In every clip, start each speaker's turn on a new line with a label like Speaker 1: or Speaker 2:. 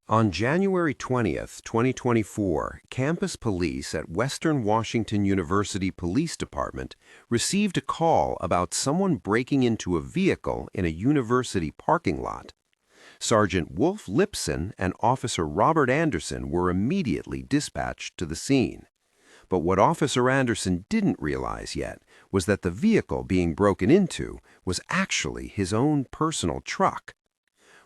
Speaker 1: On January 20th, 2024, campus police at Western Washington University Police Department received a call about someone breaking into a vehicle in a university parking lot. Sergeant Wolf Lipson and Officer Robert Anderson were immediately dispatched to the scene. But what Officer Anderson didn't realize yet was that the vehicle being broken into was actually his own personal truck.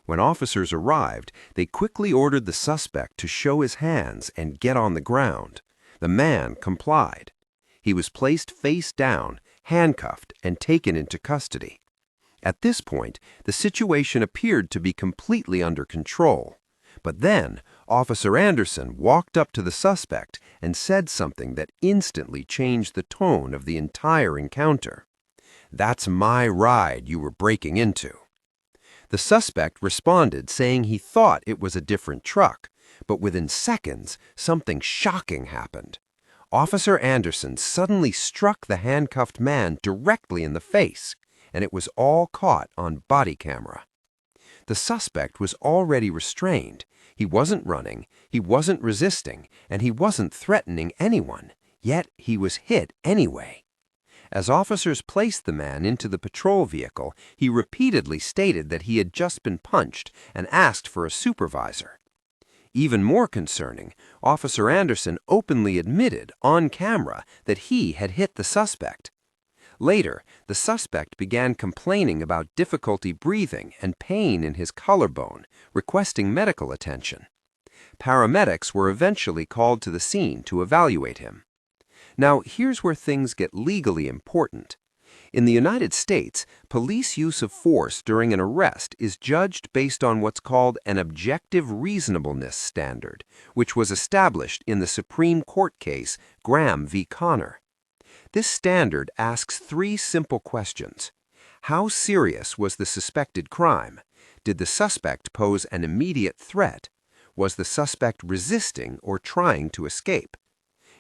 Speaker 1: When officers arrived, they quickly ordered the suspect to show his hands and get on the ground. The man complied. He was placed face down, handcuffed, and taken into custody. At this point, the situation appeared to be completely under control. But then, Officer Anderson walked up to the suspect and said something that instantly changed the tone of the entire encounter. "That's my ride you were breaking into." The suspect responded saying he thought it was a different truck, but within seconds, something shocking happened. Officer Anderson suddenly struck the handcuffed man directly in the face, and it was all caught on body camera. The suspect was already restrained. He wasn't running, he wasn't resisting, and he wasn't threatening anyone, yet he was hit anyway. As officers placed the man into the patrol vehicle, he repeatedly stated that he had just been punched and asked for a supervisor. Even more concerning, Officer Anderson openly admitted on camera that he had hit the suspect. Later, the suspect began complaining about difficulty breathing and pain in his collarbone, requesting medical attention. Paramedics were eventually called to the scene to evaluate him. Now, here's where things get legally important. In the United States, police use of force during an arrest is judged based on what's called an objective reasonableness standard, which was established in the Supreme Court case Graham v. Connor. This standard asks three simple questions. How serious was the suspected crime? Did the suspect pose an immediate threat? Was the suspect resisting or trying to escape?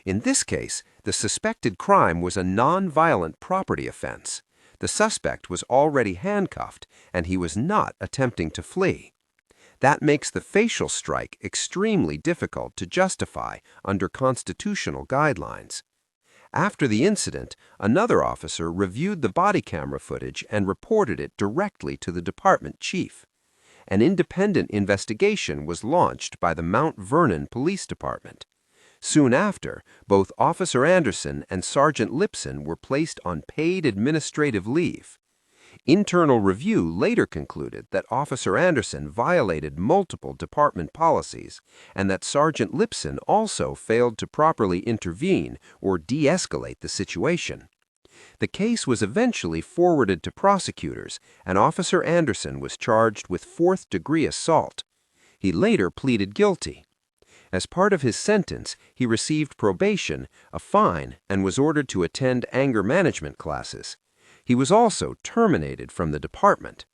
Speaker 1: In this case, the suspected crime was a non-violent property offense. The suspect was already handcuffed, and he was not attempting to flee. That makes the facial strike extremely difficult to justify under constitutional guidelines. After the incident, another officer reviewed the body camera footage and reported it directly to the department chief. An independent investigation was launched by the Mount Vernon Police Department. Soon after, both Officer Anderson and Sergeant Lipson were placed on paid administrative leave. Internal review later concluded that Officer Anderson violated multiple department policies and that Sergeant Lipson also failed to properly intervene or de-escalate the situation. The case was eventually forwarded to prosecutors, and Officer Anderson was charged with fourth-degree assault. He later pleaded guilty. As part of his sentence, he received probation, a fine, and was ordered to attend anger management classes. He was also terminated from the department.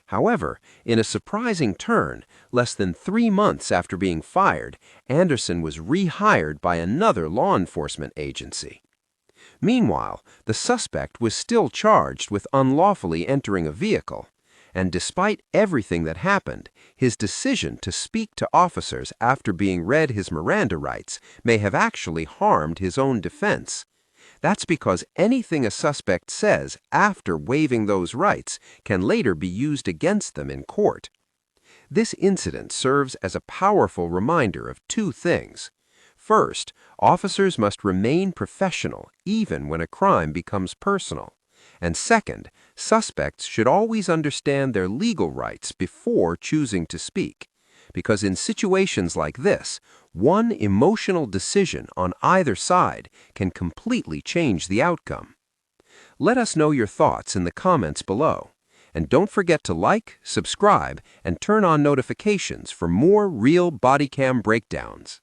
Speaker 1: However, in a surprising turn, less than 3 months after being fired, Anderson was rehired by another law enforcement agency. Meanwhile, the suspect was still charged with unlawfully entering a vehicle. And despite everything that happened, his decision to speak to officers after being read his Miranda rights may have actually harmed his own defense. That's because anything a suspect says after waiving those rights can later be used against them in court. This incident serves as a powerful reminder of two things. First, officers must remain professional even when a crime becomes personal. And second, suspects should always understand their legal rights before choosing to speak, because in situations like this, one emotional decision on either side can completely change the outcome. Let us know your thoughts in the comments below. And don't forget to like, subscribe, and turn on notifications for more real body cam breakdowns.